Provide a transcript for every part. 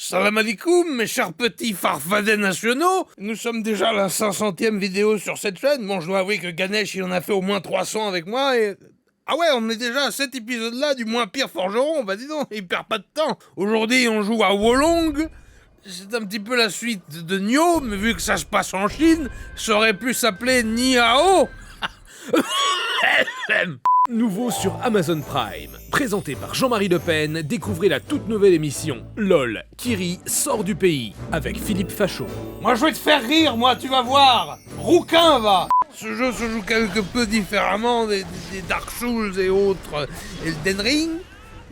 Salam alaikum, mes chers petits farfadets nationaux. Nous sommes déjà à la 500e vidéo sur cette chaîne. Bon, je dois avouer que Ganesh, il en a fait au moins 300 avec moi et... Ah ouais, on est déjà à cet épisode-là du moins pire forgeron. Bah dis donc, il perd pas de temps. Aujourd'hui, on joue à Wolong. C'est un petit peu la suite de Nioh, mais vu que ça se passe en Chine, ça aurait pu s'appeler Niao. Nouveau sur Amazon Prime, présenté par Jean-Marie Le Pen, découvrez la toute nouvelle émission LOL, Kiri sort du pays, avec Philippe Fachaud. Moi je vais te faire rire, moi, tu vas voir. Rouquin, va. Ce jeu se joue quelque peu différemment des Dark Souls et autres Elden Ring,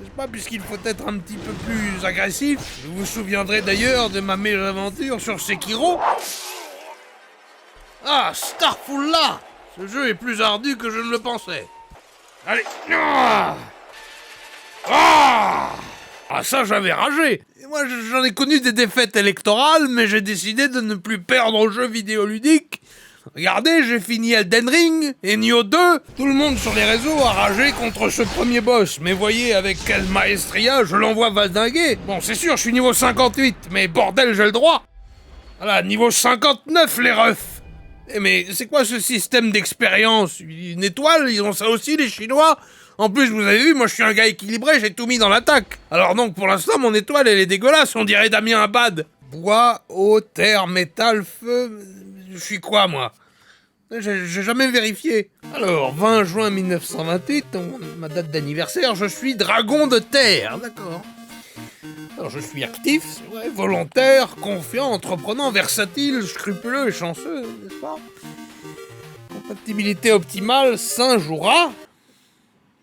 n'est-ce pas, puisqu'il faut être un petit peu plus agressif. Vous vous souviendrez d'ailleurs de ma mésaventure sur Sekiro. Ah, Starfall-là. Ce jeu est plus ardu que je ne le pensais. Allez. Ah, ça j'avais ragé. Et moi j'en ai connu des défaites électorales, mais j'ai décidé de ne plus perdre aux jeux vidéoludiques. Regardez, j'ai fini Elden Ring et Nioh 2. Tout le monde sur les réseaux a ragé contre ce premier boss. Mais voyez avec quelle maestria je l'envoie valdinguer. Bon, c'est sûr, je suis niveau 58, mais bordel, j'ai le droit. Voilà, niveau 59 les refs. Eh mais c'est quoi ce système d'expérience? Une étoile, ils ont ça aussi les Chinois? En plus, vous avez vu, moi je suis un gars équilibré, j'ai tout mis dans l'attaque. Alors donc pour l'instant, mon étoile elle est dégueulasse, on dirait Damien Abad. Bois, eau, terre, métal, feu... Je suis quoi moi? J'ai jamais vérifié. Alors, 20 juin 1928, ma date d'anniversaire, je suis dragon de terre, d'accord. Alors je suis actif, c'est vrai, volontaire, confiant, entreprenant, versatile, scrupuleux et chanceux, n'est-ce pas? Compatibilité optimale, singe ou rat.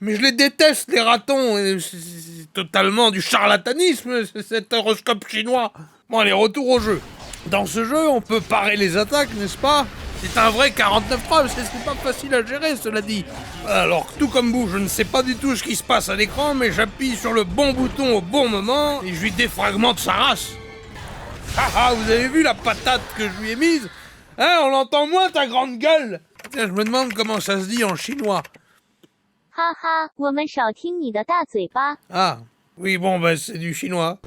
Mais je les déteste, les ratons, c'est totalement du charlatanisme, cet horoscope chinois. Bon allez, retour au jeu. Dans ce jeu, on peut parer les attaques, n'est-ce pas? C'est un vrai 49.3, c'est pas facile à gérer, cela dit. Alors, tout comme vous, je ne sais pas du tout ce qui se passe à l'écran, mais j'appuie sur le bon bouton au bon moment et je lui défragmente sa race. Ah, vous avez vu la patate que je lui ai mise? Hein, on l'entend moins, ta grande gueule? Tiens, je me demande comment ça se dit en chinois. Ah, oui, bon, ben c'est du chinois.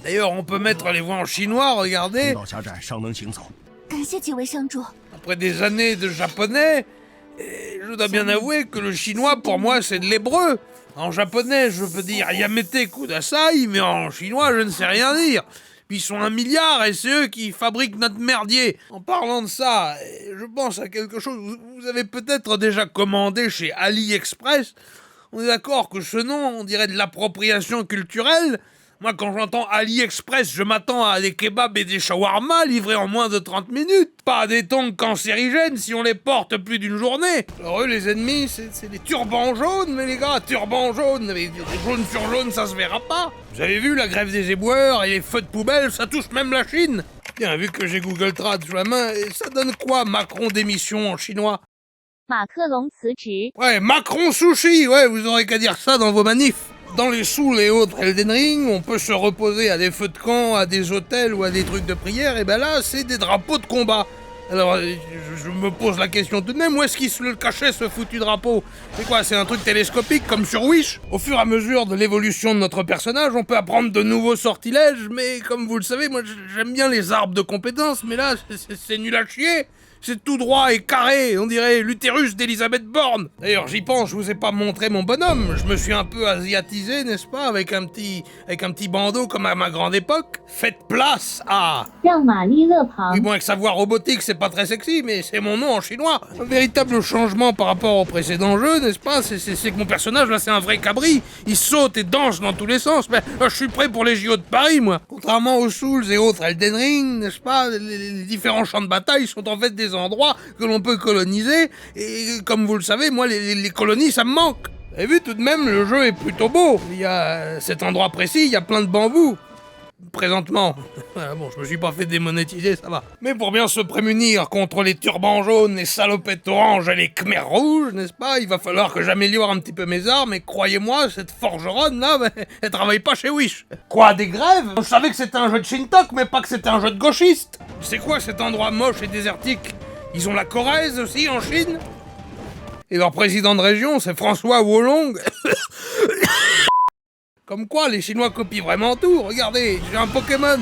D'ailleurs, on peut mettre les voix en chinois, regardez. Après des années de japonais, je dois bien avouer que le chinois, pour moi, c'est de l'hébreu. En japonais, je peux dire Yamete Kudasai, mais en chinois, je ne sais rien dire. Puis ils sont 1 milliard et c'est eux qui fabriquent notre merdier. En parlant de ça, je pense à quelque chose. Vous avez peut-être déjà commandé chez AliExpress. On est d'accord que ce nom, on dirait de l'appropriation culturelle. Moi, quand j'entends AliExpress, je m'attends à des kebabs et des shawarma livrés en moins de 30 minutes. Pas à des tongs cancérigènes si on les porte plus d'une journée. Alors eux, les ennemis, c'est des turbans jaunes, mais les gars, turbans jaunes, avec des jaunes sur jaune, ça se verra pas. Vous avez vu la grève des éboueurs et les feux de poubelle, ça touche même la Chine. Tiens, vu que j'ai Google Trad sous la main, ça donne quoi, Macron démission en chinois? Ouais, Macron sushi, ouais, vous aurez qu'à dire ça dans vos manifs. Dans les Souls et autres Elden Ring, on peut se reposer à des feux de camp, à des hôtels ou à des trucs de prière, et ben là, c'est des drapeaux de combat. Alors, je me pose la question tout de même, où est-ce qu'il se le cachait, ce foutu drapeau? C'est quoi, c'est un truc télescopique, comme sur Wish? Au fur et à mesure de l'évolution de notre personnage, on peut apprendre de nouveaux sortilèges, mais comme vous le savez, moi, j'aime bien les arbres de compétences, mais là, c'est nul à chier. C'est tout droit et carré, on dirait l'utérus d'Elisabeth Borne. D'ailleurs, j'y pense, je vous ai pas montré mon bonhomme. Je me suis un peu asiatisé, n'est-ce pas, avec un petit bandeau comme à ma grande époque. Faites place à... Oui, bon, avec sa voix robotique, c'est pas très sexy, mais c'est mon nom en chinois. Un véritable changement par rapport au précédent jeu, n'est-ce pas? C'est que mon personnage, là, c'est un vrai cabri. Il saute et danse dans tous les sens. Mais là, je suis prêt pour les JO de Paris, moi. Contrairement aux Souls et autres Elden Ring, n'est-ce pas? Les différents champs de bataille sont en fait des endroits que l'on peut coloniser, et comme vous le savez, moi, les colonies, ça me manque. Vous avez vu, tout de même, le jeu est plutôt beau. Il y a cet endroit précis, il y a plein de bambous. Présentement. Bon, je me suis pas fait démonétiser, ça va. Mais pour bien se prémunir contre les turbans jaunes, les salopettes oranges et les khmers rouges, n'est-ce pas, il va falloir que j'améliore un petit peu mes armes, et croyez-moi, cette forgeronne, là, elle travaille pas chez Wish. Quoi, des grèves? Je savais que c'était un jeu de Shintok, mais pas que c'était un jeu de gauchiste. C'est quoi cet endroit moche et désertique? Ils ont la Corrèze aussi, en Chine? Et leur président de région, c'est François Wolong. Comme quoi, les Chinois copient vraiment tout. Regardez, j'ai un Pokémon.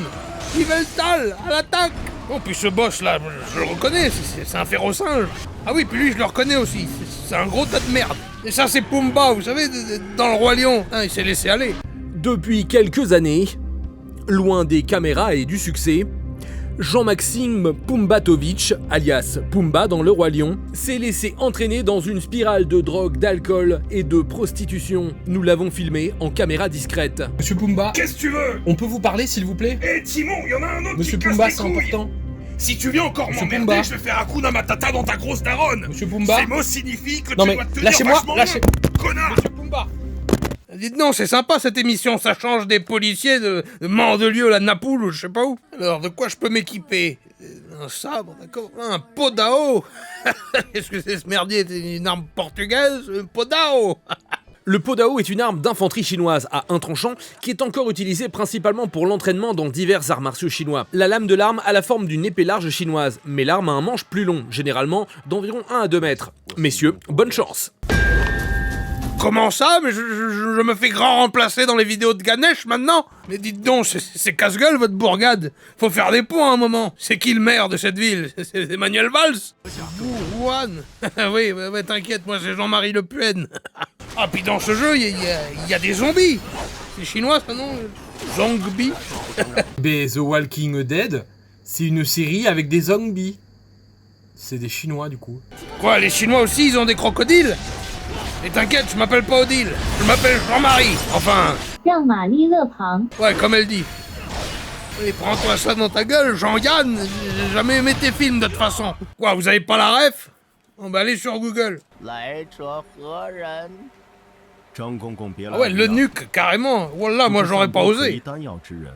Yveltal, à l'attaque. Oh, puis ce boss-là, je le reconnais, c'est un férocinge. Ah oui, puis lui, je le reconnais aussi. C'est un gros tas de merde. Et ça, c'est Pumba, vous savez, dans le Roi Lion. Hein, il s'est laissé aller. Depuis quelques années, loin des caméras et du succès, Jean-Maxime Pumbatovic, alias Pumba dans Le Roi Lion, s'est laissé entraîner dans une spirale de drogue, d'alcool et de prostitution. Nous l'avons filmé en caméra discrète. Monsieur Pumba, Qu'est-ce que tu veux? on peut vous parler s'il vous plaît? Eh Timon, y en a un autre Monsieur qui casse Pumba, les c'est couilles. important. Si tu viens encore Monsieur m'emmerder, Pumba. je vais faire un coup dans ma tata dans ta grosse daronne. Monsieur Pumba. Ces mots signifient que Non tu mais dois te tenir lâchez-moi, vachement lâchez. bien, connard. Monsieur Pumba. Dites non, c'est sympa cette émission, ça change des policiers de Mandelieu, la Napoule, ou je sais pas où. Alors, de quoi je peux m'équiper? Un sabre, d'accord. Un podao. Qu'est-ce que c'est ce merdier? C'est une arme portugaise? Un podao. Le podao est une arme d'infanterie chinoise à un tranchant qui est encore utilisée principalement pour l'entraînement dans divers arts martiaux chinois. La lame de l'arme a la forme d'une épée large chinoise, mais l'arme a un manche plus long, généralement d'environ 1 à 2 mètres. Messieurs, bonne chance. Comment ça? Mais je me fais grand remplacer dans les vidéos de Ganesh maintenant? Mais dites donc, c'est casse-gueule votre bourgade. Faut faire des points à un moment. C'est qui le maire de cette ville? C'est Emmanuel Valls? Wuhan. Oui, ouais, t'inquiète, moi c'est Jean-Marie Le Pen. Ah, puis dans ce jeu, il y a des zombies. C'est chinois ça, non? Zombie. Mais The Walking Dead, c'est une série avec des zombies. C'est des Chinois du coup. Quoi, les Chinois aussi, ils ont des crocodiles? Et t'inquiète, je m'appelle pas Odile, je m'appelle Jean-Marie. Enfin, 让玛丽勒旁。 ouais, comme elle dit. Et prends-toi ça dans ta gueule, Jean-Yann. J'ai jamais aimé tes films de toute façon. Quoi, vous avez pas la ref? On va aller sur Google. 来者何人？张公公别来 Ah ouais, le nuque, carrément. Wallah, moi j'aurais pas osé. 丹药之人，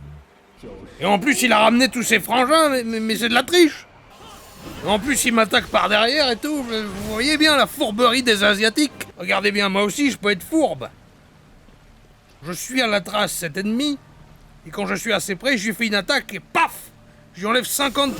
Et en plus, il a ramené tous ses frangins, mais c'est de la triche. En plus, il m'attaque par derrière et tout. Vous voyez bien la fourberie des Asiatiques? Regardez bien, moi aussi, je peux être fourbe. Je suis à la trace de cet ennemi, et quand je suis assez près, je lui fais une attaque et paf! Je lui enlève 50%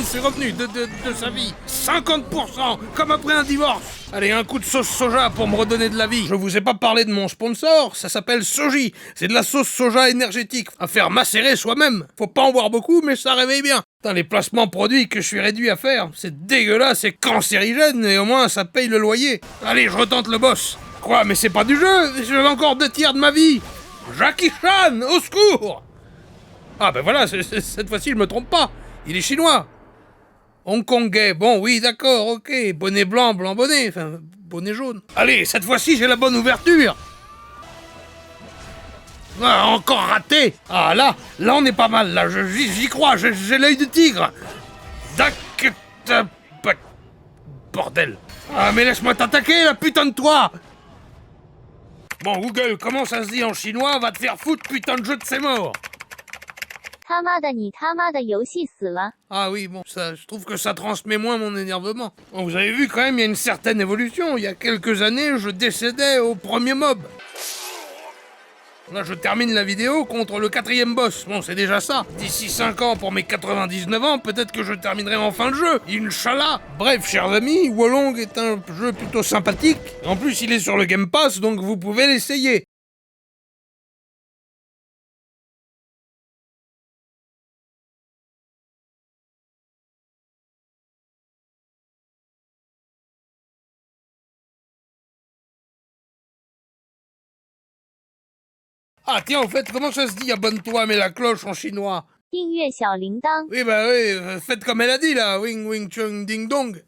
de ses revenus, de sa vie. 50%! Comme après un divorce! Allez, un coup de sauce soja pour me redonner de la vie. Je vous ai pas parlé de mon sponsor, ça s'appelle Soji. C'est de la sauce soja énergétique, à faire macérer soi-même. Faut pas en boire beaucoup, mais ça réveille bien. Putain, les placements produits que je suis réduit à faire, c'est dégueulasse, c'est cancérigène, et au moins ça paye le loyer. Allez, je retente le boss. Quoi, mais c'est pas du jeu, j'avais encore 2 tiers de ma vie. Jackie Chan, au secours! Ah ben voilà, cette fois-ci je me trompe pas, il est chinois. Hongkongais, bon oui d'accord, ok, bonnet blanc, blanc bonnet, enfin bonnet jaune. Allez, cette fois-ci j'ai la bonne ouverture. Ah, encore raté. Ah là on est pas mal, là, j'y crois, j'ai l'œil de tigre. Bordel. Ah mais laisse-moi t'attaquer, la putain de toi. Bon Google, comment ça se dit en chinois? Va te faire foutre, putain de jeu de ses morts. 他妈的，你他妈的游戏死了！ Ah oui, bon, ça, je trouve que ça transmet moins mon énervement. Bon, vous avez vu quand même, il y a une certaine évolution. Il y a quelques années, je décédais au premier mob. Là, je termine la vidéo contre le 4e boss. Bon, c'est déjà ça. D'ici 5 ans, pour mes 99 ans, peut-être que je terminerai enfin le jeu. Inch'Allah. Bref, chers amis, Wolong est un jeu plutôt sympathique. En plus, il est sur le Game Pass, donc vous pouvez l'essayer. Ah tiens, en fait, comment ça se dit abonne-toi, mets la cloche en chinois? 订阅小铃铛。 Oui, bah oui, faites comme elle a dit là, wing wing chung ding dong.